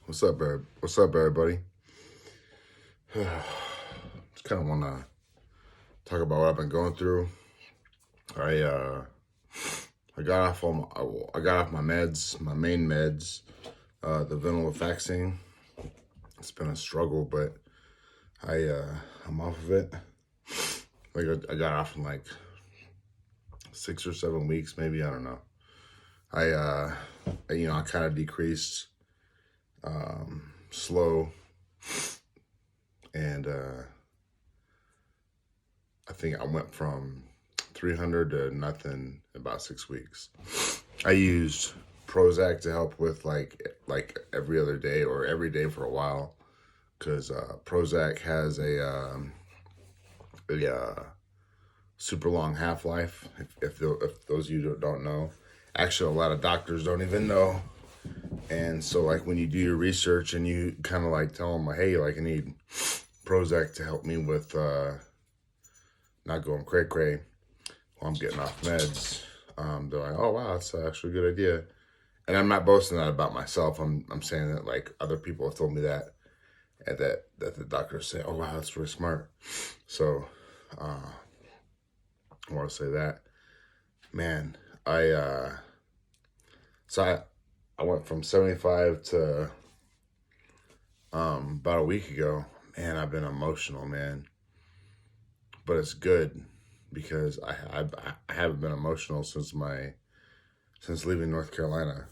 What's up, What's up, everybody? Just kind of want to talk about what I've been going through. I uh, I got off I got off my meds, my main meds, the venlafaxine. It's been a struggle, but I'm off of it. I got off in like 6 or 7 weeks, maybe. I don't know. I kind of decreased, slow, and I think I went from 300 to nothing in about 6 weeks. I used Prozac to help with like every other day or every day for a while, because Prozac has a super long half life. If those of you that don't know, actually a lot of doctors don't even know. And so like when you do your research and you kind of like tell them, like, hey, like I need Prozac to help me with not going cray cray while I'm getting off meds. They're like, oh wow, that's actually a good idea. And I'm not boasting that about myself. I'm saying that like other people have told me that, and that the doctors say, oh wow, that's really smart. So I want to say that, man. I went from 75 to about a week ago. Man, I've been emotional, man. But it's good because I haven't been emotional since leaving North Carolina,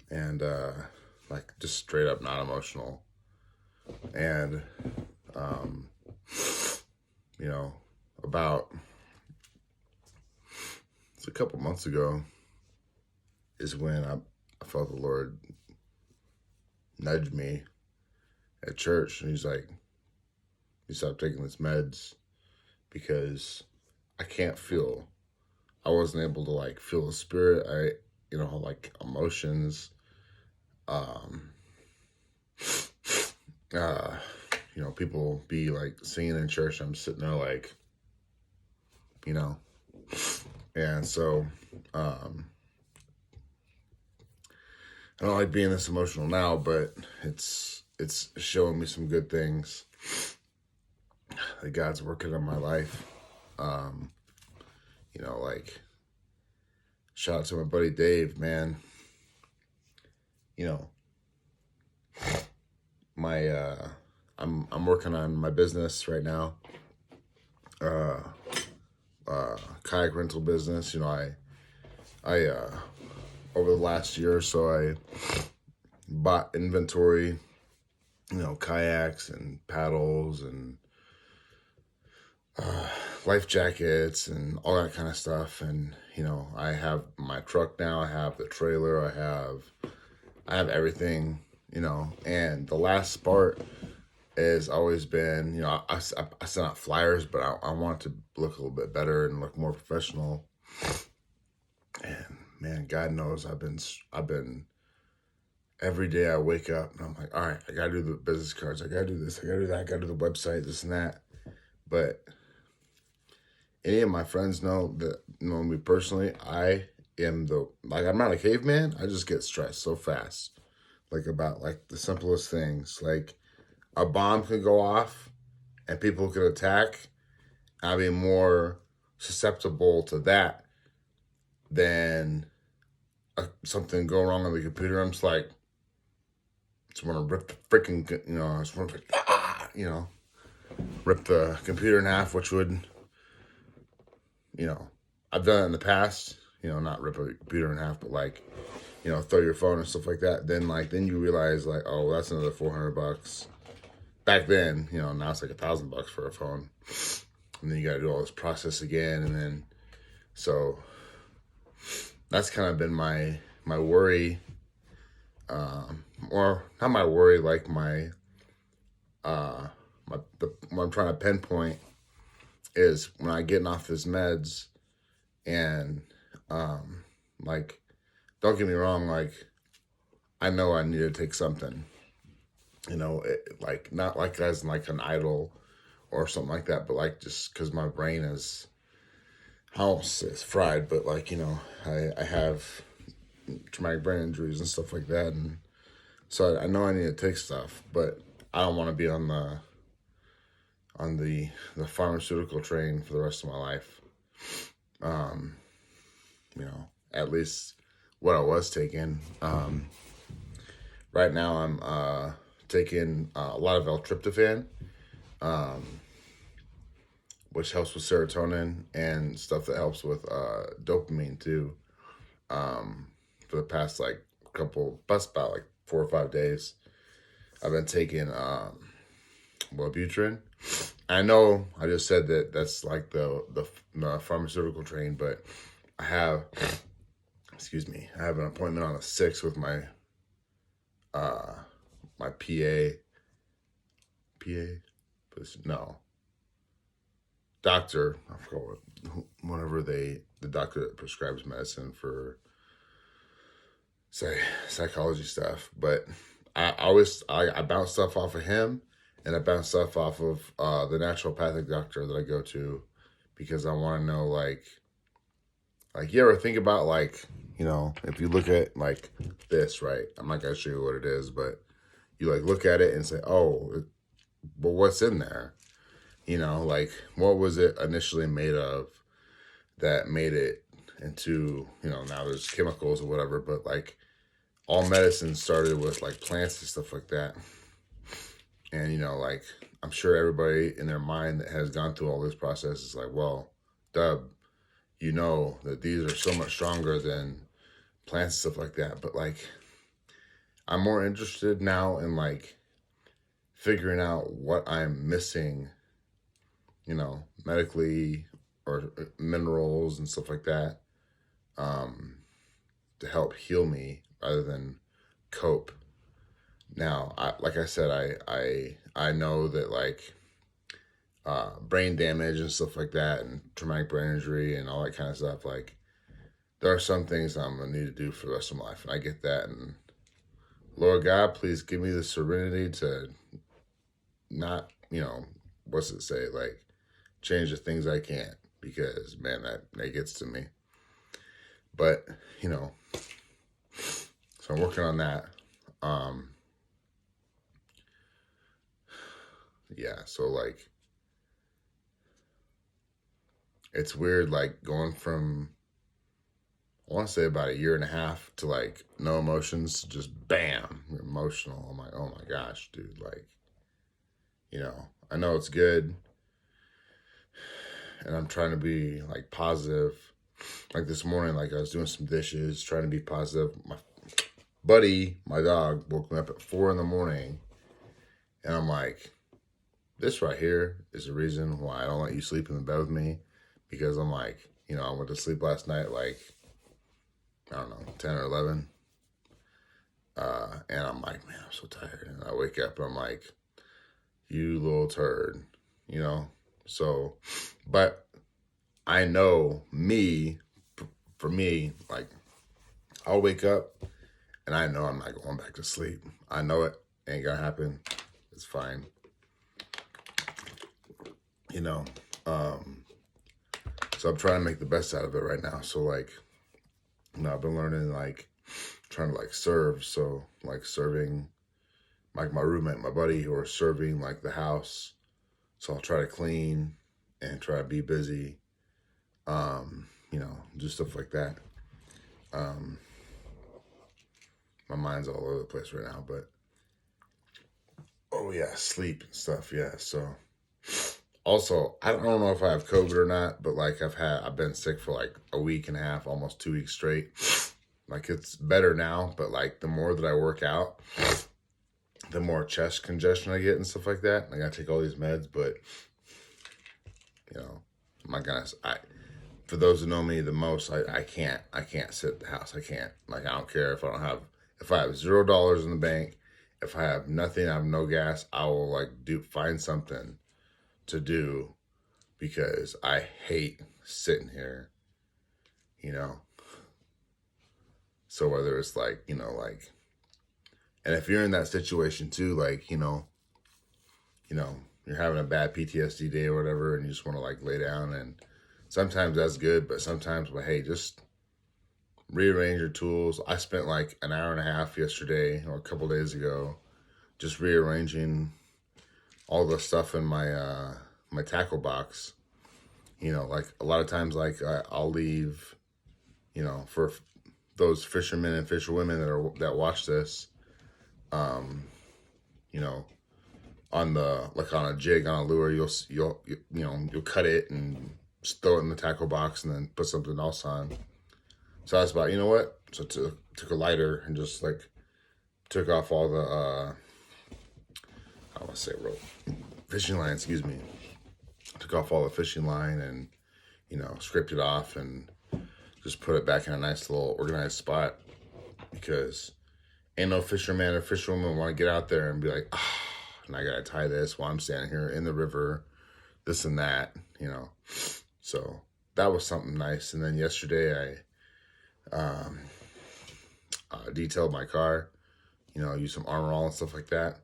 and like just straight up not emotional. And about it's a couple months ago is when I felt the Lord nudge me at church, and he's like, you stop taking these meds because I wasn't able to like feel the spirit. Like emotions, people be like singing in church. I'm sitting there like, and so, I don't like being this emotional now, but it's showing me some good things that God's working on my life. Like shout out to my buddy Dave, man. My I'm working on my business right now. Kayak rental business. I over the last year or so I bought inventory, kayaks and paddles and life jackets and all that kind of stuff. And I have my truck now, I have the trailer, I have everything, and the last part has always been, I sent out flyers, but I want to look a little bit better and look more professional. And man, God knows I've been every day I wake up and I'm like, all right, I gotta do the business cards, I gotta do this, I gotta do that, I gotta do the website, this and that. But any of my friends know me personally, I'm not a caveman. I just get stressed so fast, like about like the simplest things. Like a bomb could go off and people could attack. I'd be more susceptible to that than something go wrong on the computer. I'm just like, just want to rip the freaking, I just want to, rip the computer in half, which would, I've done it in the past, not rip a computer in half, but like, throw your phone and stuff like that. Then you realize like, oh, that's another $400. Back then, now it's like $1,000 for a phone. And then you got to do all this process again. And then, so that's kind of been my worry, or not my worry, like what I'm trying to pinpoint is when I getting off these meds, and like, don't get me wrong, like I know I need to take something, like not like as like an idol or something like that, but like just because my brain is, I don't say it's fried, but like I have traumatic brain injuries and stuff like that, and So I know I need to take stuff, but I don't want to be on the pharmaceutical train for the rest of my life. Um, at least what I was taking. Right now I'm taking a lot of L-tryptophan, um, which helps with serotonin and stuff that helps with dopamine too. For the past like past about like 4 or 5 days, I've been taking Wellbutrin. I know I just said that that's like the pharmaceutical train, but I have, excuse me, I have an appointment on the 6th with my my no, doctor. I forgot whenever the doctor that prescribes medicine for psychology stuff, but I bounce stuff off of him, and I bounce stuff off of the naturopathic doctor that I go to, because I want to know like you ever think about like, if you look at like this, right? I'm not gonna show you what it is, but you like look at it and say, oh, but what's in there? Like what was it initially made of that made it into, now there's chemicals or whatever, but like all medicine started with like plants and stuff like that. And, like I'm sure everybody in their mind that has gone through all this process is like, well, Dub, that these are so much stronger than plants and stuff like that. But like, I'm more interested now in like figuring out what I'm missing, medically, or minerals and stuff like that, to help heal me rather than cope. Now, like I said, I know that like brain damage and stuff like that, and traumatic brain injury and all that kind of stuff, like there are some things I'm gonna need to do for the rest of my life, and I get that. And Lord God, please give me the serenity to not, what's it say, like change the things I can't, because man, that gets to me. But so I'm working on that. Yeah, so like it's weird, like going from, I want to say about a year and a half to like no emotions, just bam, emotional. I'm like, oh my gosh, dude, like, I know it's good, and I'm trying to be like positive. Like this morning, like I was doing some dishes, trying to be positive. My buddy, my dog, woke me up at 4 a.m, and I'm like, this right here is the reason why I don't let you sleep in the bed with me, because I'm like, I went to sleep last night like, I don't know, 10 or 11. And I'm like, man, I'm so tired. And I wake up and I'm like, you little turd, So, but I know for me, like I'll wake up and I know I'm not going back to sleep. I know it ain't gonna happen. It's fine. So I'm trying to make the best out of it right now. So like, I've been learning like trying to like serve. So like serving like my roommate, my buddy, who are serving like the house. So I'll try to clean and try to be busy. Do stuff like that. My mind's all over the place right now, but oh yeah, sleep and stuff. Yeah. So also, I don't know if I have COVID or not, but like I've been sick for like a week and a half, almost 2 weeks straight. Like it's better now, but like the more that I work out, the more chest congestion I get and stuff like that. I gotta take all these meds, but my gosh, for those who know me the most, I can't sit at the house. I can't. Like I don't care if I have $0 in the bank, if I have nothing, I have no gas, I will like find something to do, because I hate sitting here, So whether it's like, like, and if you're in that situation too, like, you're having a bad PTSD day or whatever, and you just want to like lay down, and sometimes that's good, but sometimes, but hey, just rearrange your tools. I spent like an hour and a half yesterday or a couple days ago just rearranging all the stuff in my tackle box. Like a lot of times, like I'll leave, for those fishermen and fisherwomen that watch this, um, you know, on the like on a jig on a lure, you'll cut it and just throw it in the tackle box and then put something else on. So I was about, you know what? So took a lighter and just like took off all the I want to say rope fishing line. Excuse me. Took off all the fishing line and scraped it off and just put it back in a nice little organized spot, because ain't no fisherman or fisherwoman want to get out there and be like, oh, and I gotta tie this while I'm standing here in the river, this and that. So that was something nice. And then yesterday I detailed my car, used some Armor All and stuff like that.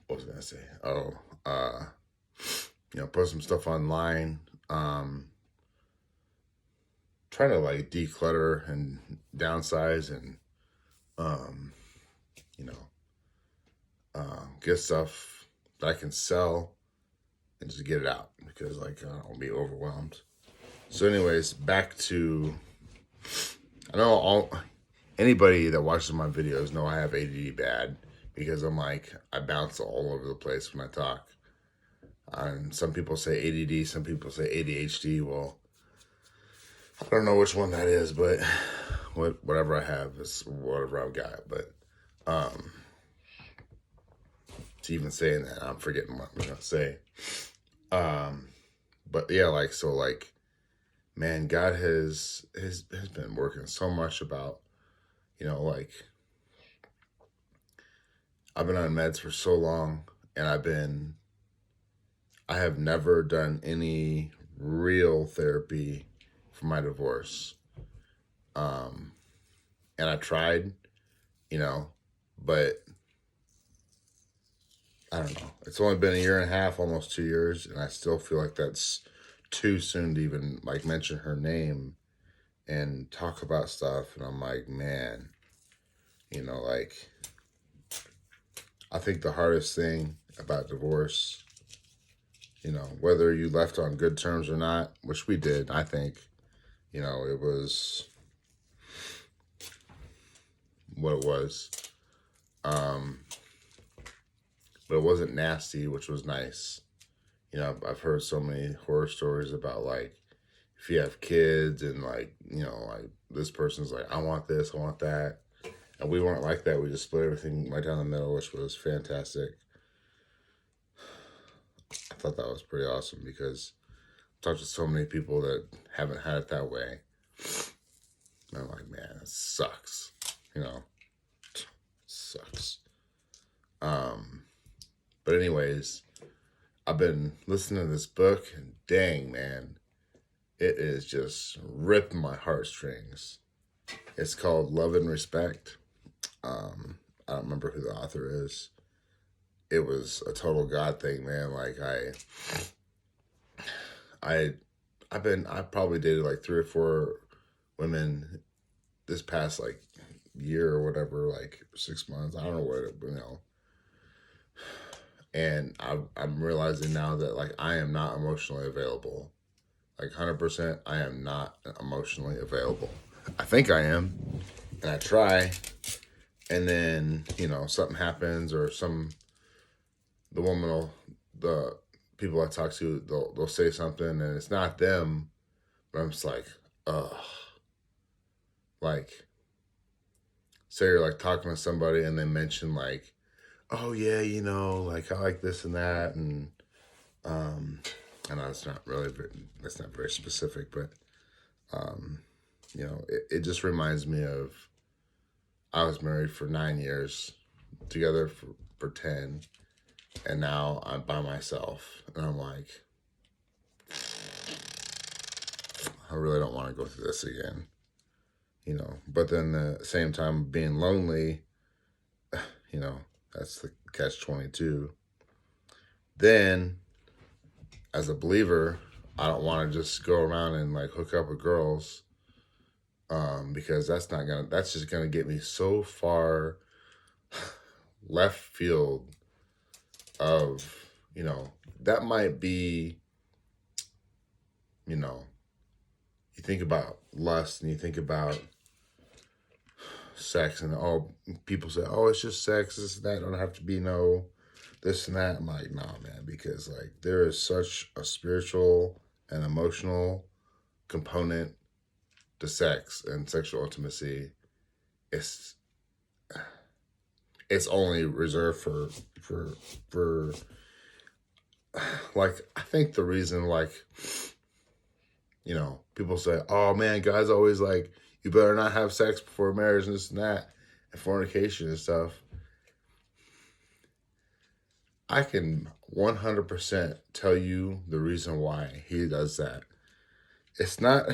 What was I gonna say? Put some stuff online. Trying to like declutter and downsize and get stuff that I can sell and just get it out, because like I don't be overwhelmed. So anyways, back to, I know anybody that watches my videos know I have ADD bad, because I bounce all over the place when I talk. And some people say ADD, some people say ADHD. Well, I don't know which one that is, but whatever I have is whatever I've got. But to even saying that, I'm forgetting what I'm gonna say. But yeah, man, God has been working so much about, I've been on meds for so long, and I have never done any real therapy for my divorce. And I tried, but I don't know. It's only been a year and a half, almost 2 years, and I still feel like that's too soon to even like mention her name and talk about stuff. And I'm like, man, I think the hardest thing about divorce, whether you left on good terms or not, which we did, I think, it was what it was. But it wasn't nasty, which was nice. I've heard so many horror stories about like, if you have kids and like this person's like, I want this, I want that. And we weren't like that. We just split everything right down the middle, which was fantastic. I thought that was pretty awesome, because I've talked to so many people that haven't had it that way. And I'm like, man, it sucks. Sucks. But anyways, I've been listening to this book, and dang, man, it is just ripping my heartstrings. It's called Love and Respect. I don't remember who the author is. It was a total God thing, man. Like I probably dated like 3 or 4 women this past like year or whatever, like 6 months. I don't know what and I'm realizing now that like I am not emotionally available. Like 100%, I am not emotionally available. I think I am, and I try, and then something happens, or the people I talk to, they'll say something, and it's not them, but I'm just like, ugh. Like, say you're like talking to somebody and they mention like, oh yeah, like I like this and that, and I know it's not really that's not very specific, but it just reminds me of, I was married for 9 years, together for 10, and now I'm by myself, and I'm like, I really don't want to go through this again, but then at the same time being lonely, that's the catch-22. Then, as a believer, I don't want to just go around and like hook up with girls, because that's just gonna get me so far left field of, that might be, you know, you think about lust and you think about sex, and people say, oh, it's just sex, this and that, don't have to be no this and that. I'm like, nah, man, because like there is such a spiritual and emotional component to sex and sexual intimacy. It's it's only reserved for like, I think the reason, like, people say, oh man, guys always like, you better not have sex before marriage and this and that, and fornication and stuff. I can 100% tell you the reason why he does that. It's not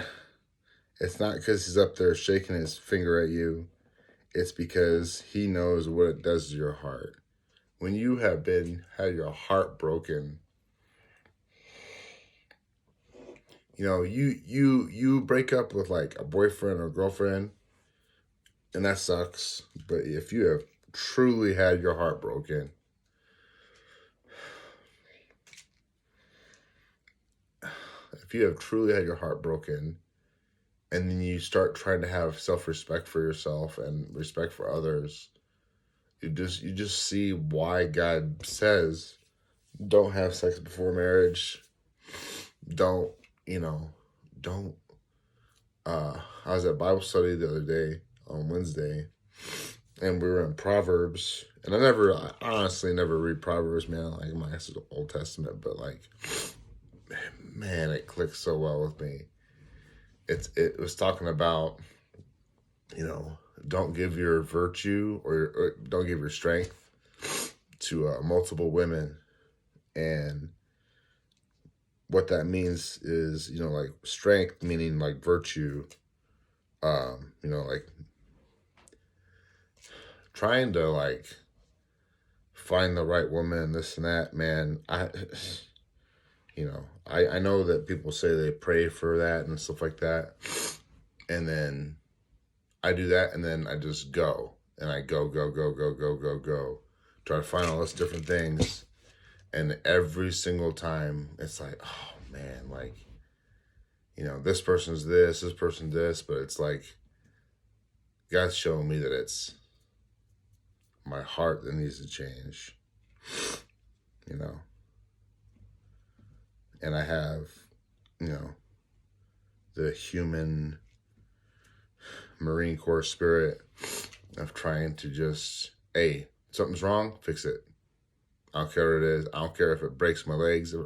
because he's up there shaking his finger at you. It's because he knows what it does to your heart. When you have had your heart broken, you break up with like a boyfriend or girlfriend, and that sucks. But if you have truly had your heart broken, and then you start trying to have self-respect for yourself and respect for others, you just see why God says don't have sex before marriage. Don't, you know, don't I was at Bible study the other day on Wednesday, and we were in Proverbs, and I honestly never read Proverbs, man. Like, my ass is the Old Testament, but like, man, it clicks so well with me. It was talking about, don't give your virtue or don't give your strength to multiple women, and what that means is, like, strength meaning like virtue, like trying to like find the right woman and this and that, man. I know that people say they pray for that and stuff like that, and then I do that, and then I just go, and I go, try to find all those different things, and every single time it's like, oh man, like, this person's this person's this, but it's like God's showing me that it's my heart that needs to change, and I have, the human Marine Corps spirit of trying to just, hey, something's wrong, fix it. I don't care what it is. I don't care if it breaks my legs, if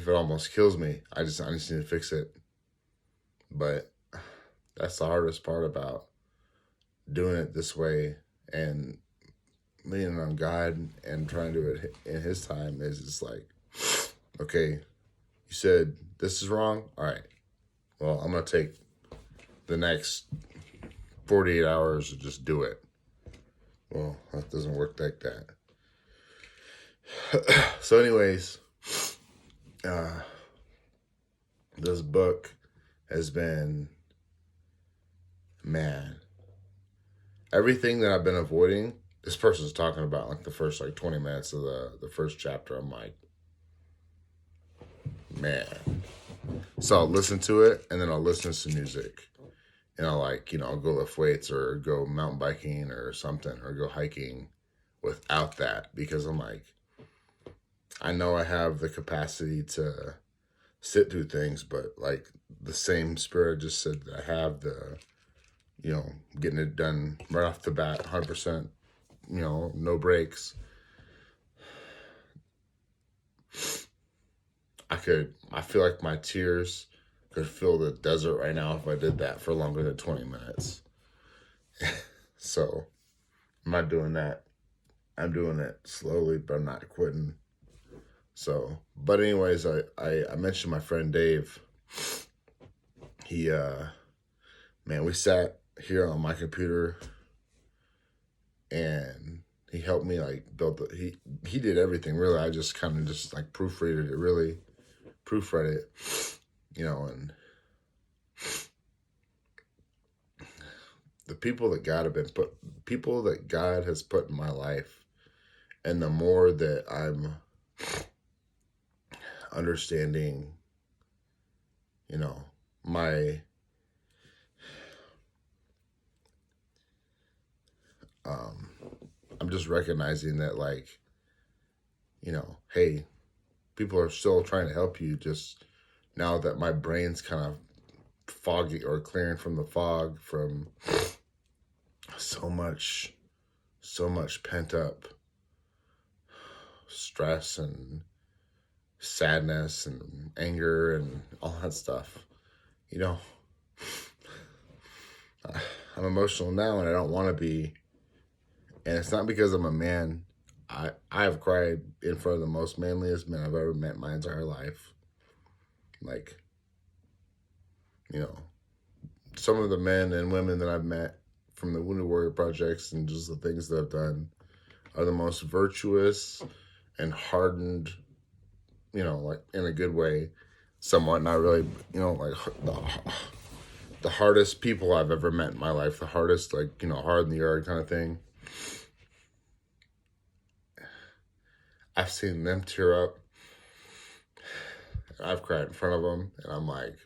it almost kills me. I just need to fix it. But that's the hardest part about doing it this way and leaning on God and trying to do it in His time, is it's like, okay, you said this is wrong. All right. Well, I'm going to take the next 48 hours to just do it. Well, that doesn't work like that. So anyways, this book has been, man, everything that I've been avoiding, this person's talking about like the first like 20 minutes of the first chapter. I'm like, man. So I'll listen to it, and then I'll listen to some music, and I'll I'll go lift weights or go mountain biking or something, or go hiking without that, because I'm like, I know I have the capacity to sit through things, but like the same spirit just said that I have the, getting it done right off the bat, 100%, no breaks. I feel like my tears could fill the desert right now if I did that for longer than 20 minutes. So I'm not doing that. I'm doing it slowly, but I'm not quitting. So, but anyways, I mentioned my friend Dave. He, man, we sat here on my computer, and He helped me like build he did everything really. I just kind of just like proofread it, really proofread it, and the people that God has put in my life, and the more that I'm understanding, my I'm just recognizing that, like, hey, people are still trying to help you. Just now that my brain's kind of foggy or clearing from the fog from so much pent up stress and sadness and anger and all that stuff. I'm emotional now and I don't want to be. And it's not because I'm a man. I have cried in front of the most manliest men I've ever met my entire life. Like, some of the men and women that I've met from the Wounded Warrior Projects and just the things that I've done are the most virtuous and hardened, like in a good way, somewhat, not really, like the hardest people I've ever met in my life, the hardest, like, hard in the yard kind of thing. I've seen them tear up. I've cried in front of them, and I'm like,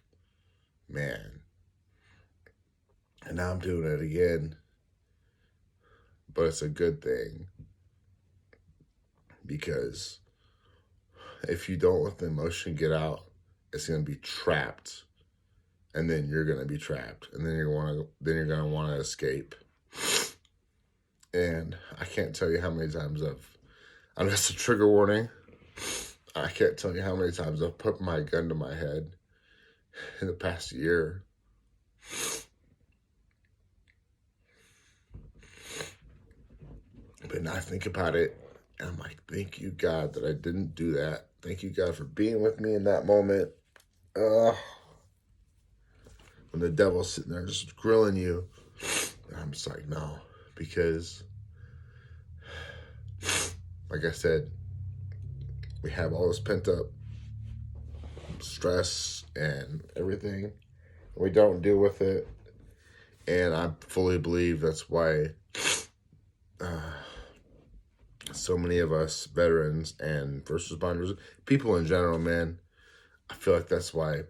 man. And now I'm doing it again. But it's a good thing. Because if you don't let the emotion get out, it's going to be trapped. And then you're going to be trapped. And then you're going to want to escape. And I can't tell you how many times I know it's a trigger warning. I can't tell you how many times I've put my gun to my head in the past year. But now I think about it, and I'm like, thank you, God, that I didn't do that. Thank you, God, for being with me in that moment. When the devil's sitting there just grilling you, and I'm just like, no, because, like I said, we have all this pent up stress and everything. We don't deal with it. And I fully believe that's why so many of us veterans and first responders, people in general, man, I feel like that's why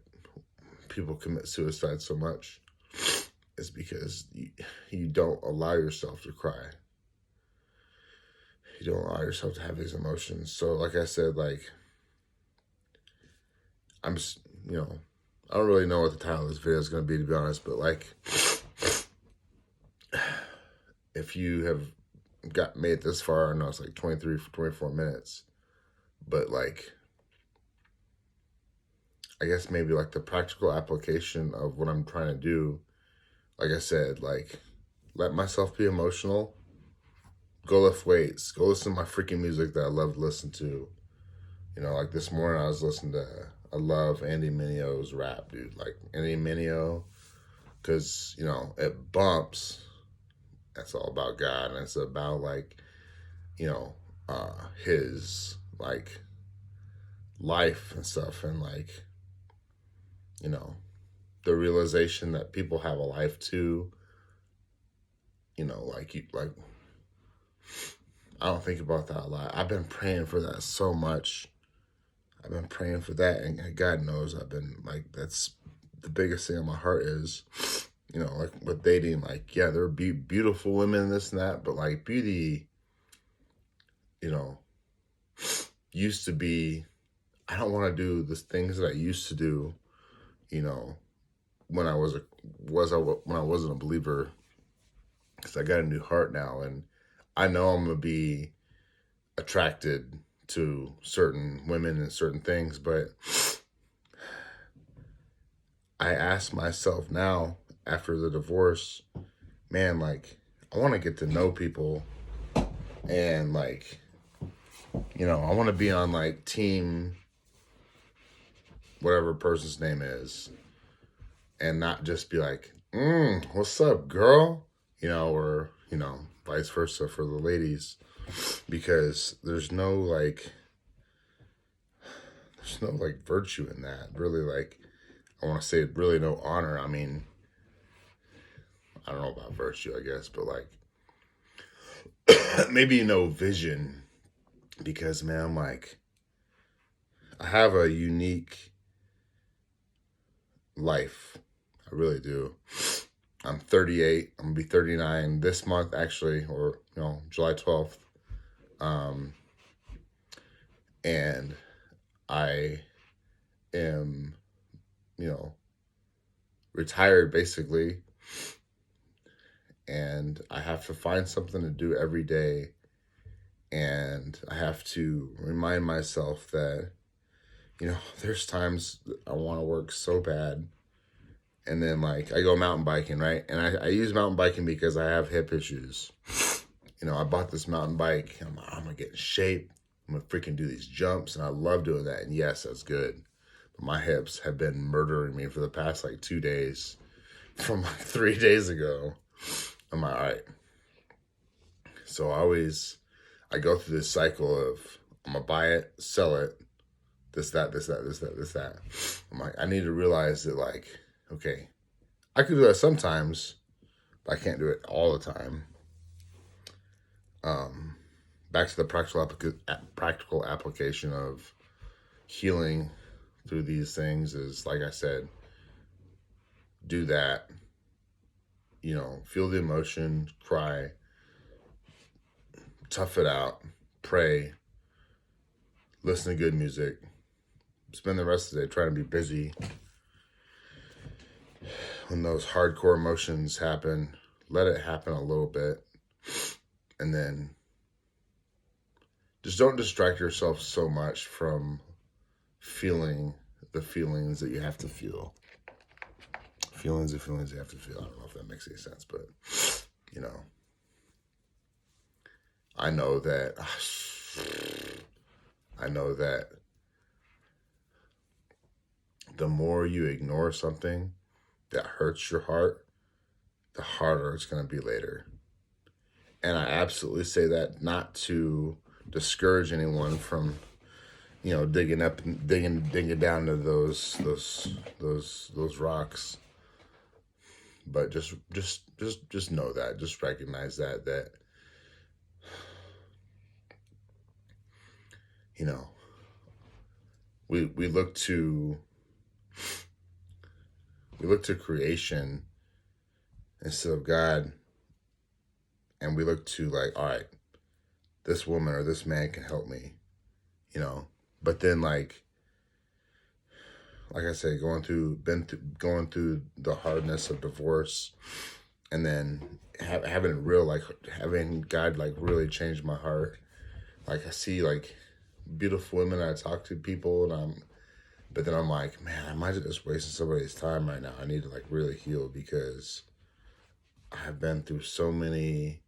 people commit suicide so much. Is because you don't allow yourself to cry. You don't allow yourself to have these emotions. So like I said, like, I'm just, I don't really know what the title of this video is going to be honest, but like, if you have made this far, I know it's like 24 minutes, but like, I guess maybe like the practical application of what I'm trying to do, like I said, like, let myself be emotional, go lift weights, go listen to my freaking music that I love to listen to. Like this morning I was listening to, I love Andy Mineo's rap, dude. Like Andy Mineo, because, it bumps. That's all about God. And it's about like, his like life and stuff. And like, the realization that people have a life too. Like I don't think about that a lot. I've been praying for that so much. I've been praying for that, and God knows I've been like, that's the biggest thing on my heart is, like with dating, like, yeah, there are beautiful women and this and that, but like beauty, used to be, I don't want to do the things that I used to do, when I wasn't a believer, because I got a new heart now, and I know I'm gonna be attracted to certain women and certain things, but I ask myself now after the divorce, man, like, I want to get to know people, and like, I want to be on like team whatever person's name is, and not just be like, what's up, girl? Or, vice versa for the ladies. because there's no like virtue in that. Really, like, I want to say really no honor. I mean, I don't know about virtue, I guess, but like maybe no vision, because man, I'm like, I have a unique life. I really do. I'm 38. I'm gonna be 39 this month, actually, or July 12th. Um, and I am, you know, retired basically, and I have to find something to do every day, and I have to remind myself that, there's times I want to work so bad, and then like I go mountain biking, right? And I use mountain biking because I have hip issues. I bought this mountain bike. I'm gonna get in shape. I'm gonna freaking do these jumps, and I love doing that. And yes, that's good. But my hips have been murdering me for the past like 2 days, from like 3 days ago. I'm like, all right. So I go through this cycle of I'm gonna buy it, sell it, this, that, this, that, this, that, this, that. I'm like, I need to realize that, like, okay, I can do that sometimes, but I can't do it all the time. Back to the practical application of healing through these things is, like I said, do that. Feel the emotion, cry, tough it out, pray, listen to good music, spend the rest of the day trying to be busy. When those hardcore emotions happen, let it happen a little bit, and then just don't distract yourself so much from feeling the feelings that you have to feel. Feelings you have to feel. I don't know if that makes any sense, but I know that the more you ignore something that hurts your heart, the harder it's going to be later. And I absolutely say that not to discourage anyone from, digging down to those rocks. But just know that, just recognize that we look to creation instead of God, and we look to, like, all right, this woman or this man can help me, but then like I said, going through the hardness of divorce, and then having God like really change my heart. Like, I see like beautiful women, I talk to people, but then I'm like, man, I might just wasting somebody's time right now. I need to like really heal, because I've been through so many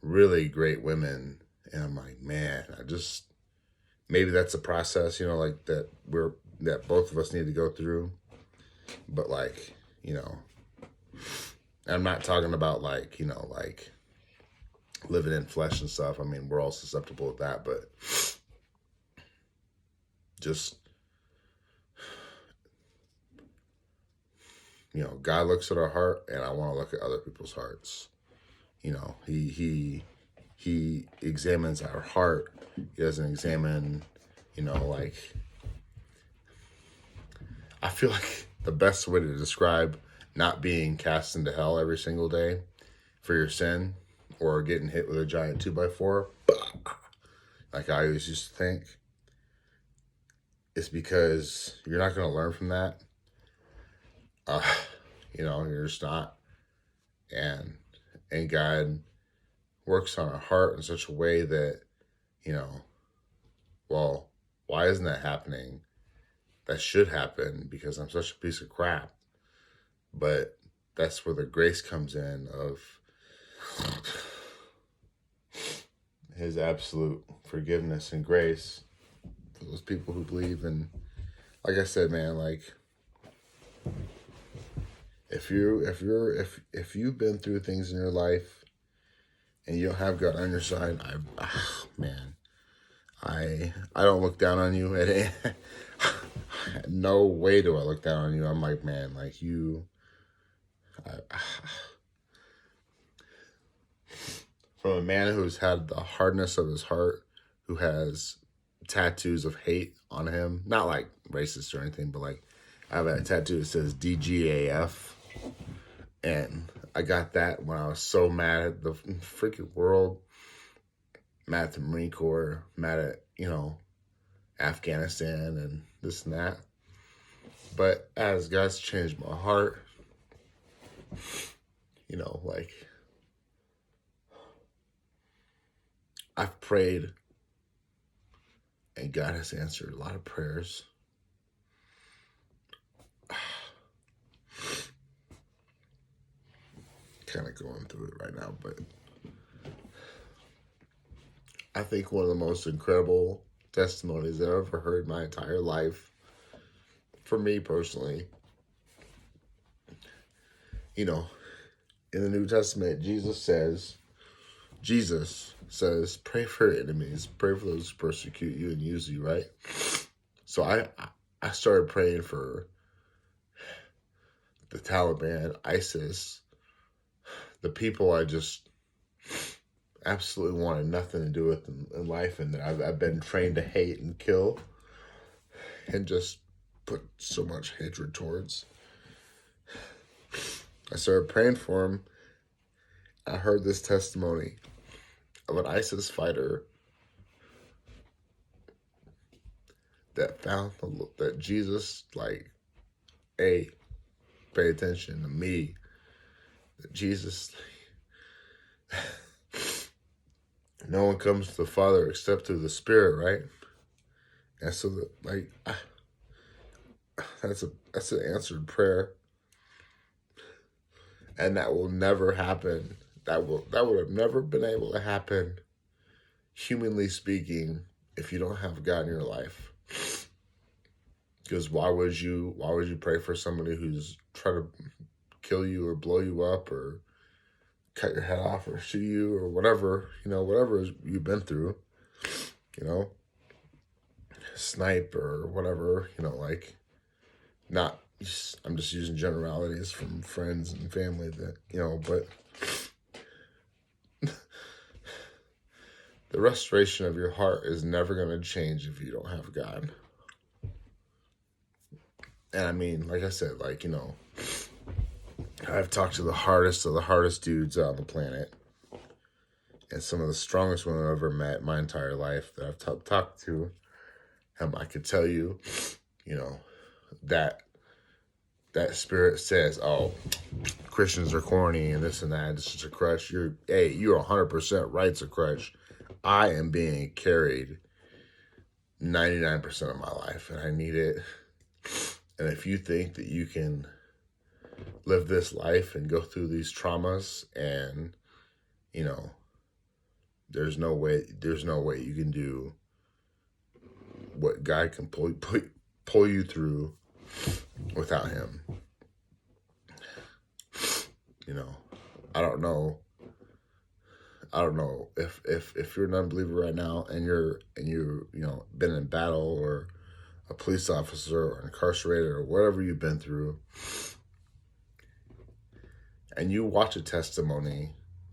really great women, and I'm like, man, maybe that's a process, like that both of us need to go through. But like, I'm not talking about like, like living in flesh and stuff. I mean, we're all susceptible to that, but just, God looks at our heart, and I want to look at other people's hearts. He examines our heart. He doesn't examine, like, I feel like the best way to describe not being cast into hell every single day for your sin, or getting hit with a giant 2x4, like I always used to think, is because you're not going to learn from that. You're just not. And God works on our heart in such a way that, well, why isn't that happening? That should happen because I'm such a piece of crap. But that's where the grace comes in, of His absolute forgiveness and grace for those people who believe. And like I said, man, like, if you've been through things in your life and you don't have God on your side, man, I don't look down on you. No way do I look down on you. I'm like, man, like you, I, from a man who's had the hardness of his heart, who has tattoos of hate on him, not like racist or anything, but like I have a tattoo that says DGAF, and I got that when I was so mad at the freaking world, mad at the Marine Corps, mad at, Afghanistan and this and that. But as God's changed my heart, like I've prayed and God has answered a lot of prayers. Kind of going through it right now, but I think one of the most incredible testimonies I've ever heard in my entire life, for me personally, in the New Testament, Jesus says, pray for your enemies, pray for those who persecute you and use you, right? So I started praying for the Taliban, ISIS, the people I just absolutely wanted nothing to do with in life, and that I've been trained to hate and kill and just put so much hatred towards. I started praying for him. I heard this testimony of an ISIS fighter that found that Jesus, like, pay attention to me. That Jesus, no one comes to the Father except through the Spirit, right? And so that's an answered prayer, and that will never happen. That would have never been able to happen, humanly speaking, if you don't have God in your life. Because why would you pray for somebody who's trying to kill you or blow you up or cut your head off or shoot you or whatever, whatever you've been through, snipe or whatever, not, I'm just using generalities from friends and family that, but the restoration of your heart is never going to change if you don't have God. And I mean, like I said, I've talked to the hardest of the hardest dudes on the planet, and some of the strongest women I've ever met in my entire life that I've talked to. I could tell you, that spirit says, "Oh, Christians are corny and this and that. This is a crutch." You're 100% right. It's a crutch. I am being carried 99% of my life, and I need it. And if you think that you can live this life and go through these traumas, and there's no way you can do what God can pull you through without Him. I don't know if you're an unbeliever right now and you're been in battle or a police officer or incarcerated or whatever you've been through, and you watch a testimony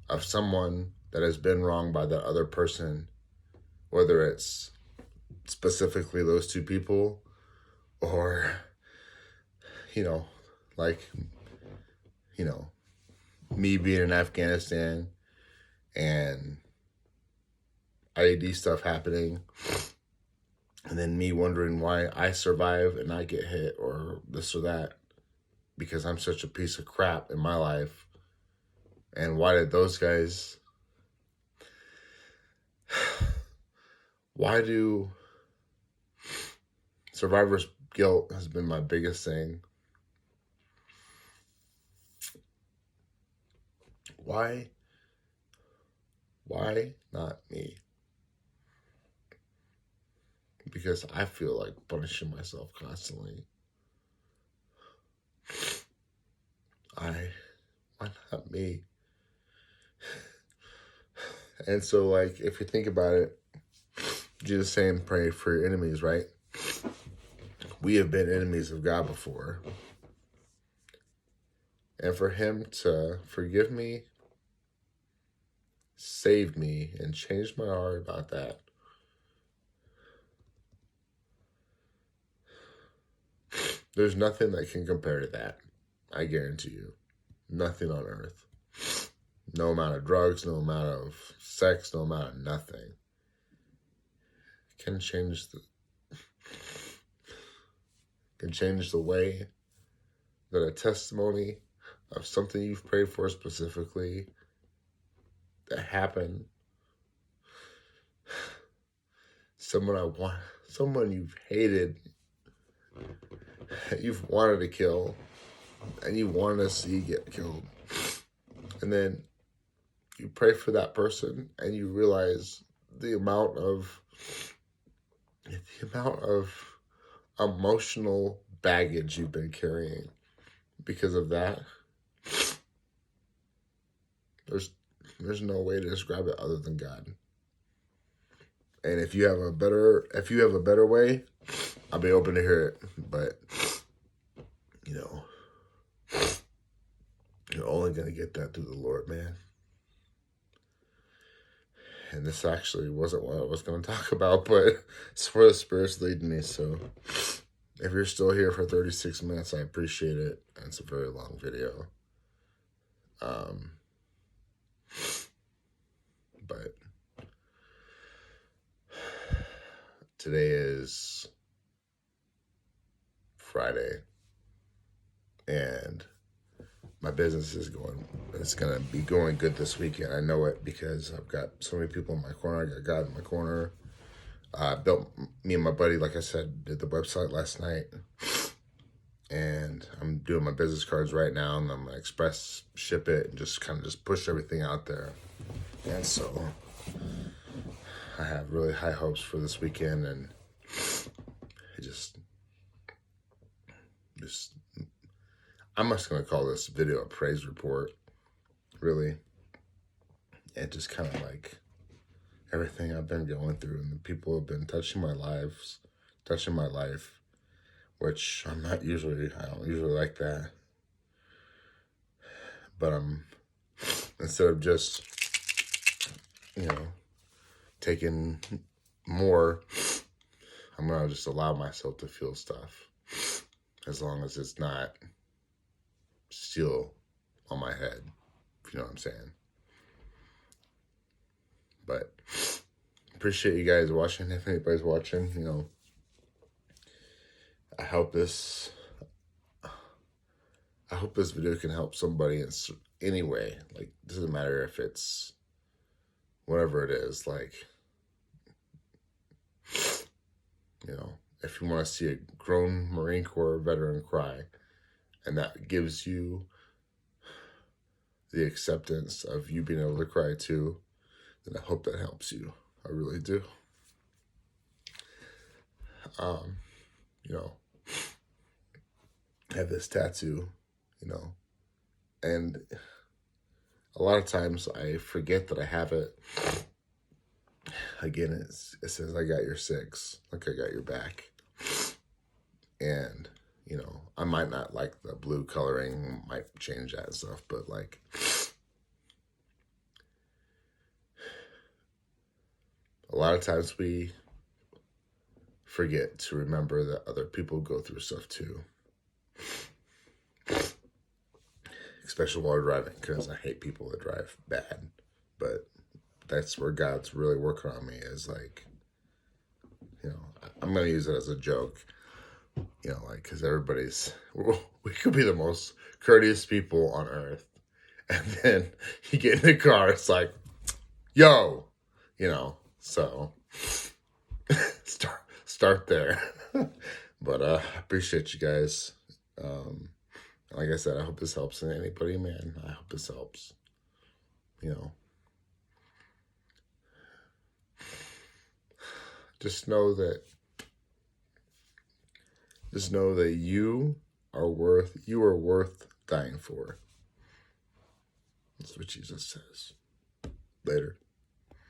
of someone that has been wronged by that other person, whether it's specifically those two people or, me being in Afghanistan and IED stuff happening, and then me wondering why I survive and I get hit or this or that, because I'm such a piece of crap in my life. And why did those guys, why do survivor's guilt has been my biggest thing. Why not me? Because I feel like punishing myself constantly. Why not me? And so, like, if you think about it, Jesus saying, pray for your enemies, right? We have been enemies of God before. And for him to forgive me, save me, and change my heart about that, there's nothing that can compare to that. I guarantee you. Nothing on earth. No amount of drugs, no amount of sex, no amount of nothing can change the way that a testimony of something you've prayed for specifically that happened, someone you've hated, you've wanted to kill, and you wanted to see get killed, and then you pray for that person, and you realize the amount of emotional baggage you've been carrying because of that. There's no way to describe it other than God. And if you have a better way, I'll be open to hear it. But you're only gonna get that through the Lord, man. And this actually wasn't what I was going to talk about, but it's where the Spirit's leading me. So if you're still here for 36 minutes, I appreciate it. And it's a very long video. But today is Friday, and my business it's going to be going good this weekend. I know it because I've got so many people in my corner. I got God in my corner. Me and my buddy, like I said, did the website last night. And I'm doing my business cards right now, and I'm going to express ship it and just push everything out there. And so I have really high hopes for this weekend, and it just I'm just going to call this video a praise report, really. And just kind of like everything I've been going through, and the people have been touching my life, which I don't usually like that. But instead of just, taking more, I'm going to just allow myself to feel stuff, as long as it's not still on my head, if you know what I'm saying. But appreciate you guys watching. If anybody's watching, I hope this video can help somebody in any way. Like, it doesn't matter if it's whatever it is. Like, if you want to see a grown Marine Corps veteran cry, and that gives you the acceptance of you being able to cry too, then I hope that helps you. I really do. I have this tattoo, and a lot of times I forget that I have it. Again, it says, I got your six, like I got your back. And, I might not like the blue coloring, might change that and stuff, but like, a lot of times we forget to remember that other people go through stuff too. Especially while driving, because I hate people that drive bad. But that's where God's really working on me, is like, I'm going to use it as a joke, because we could be the most courteous people on earth. And then you get in the car, it's like, yo, so start there. But I appreciate you guys. Like I said, I hope this helps anybody, man. I hope this helps. Just know that you are worth dying for. That's what Jesus says. Later.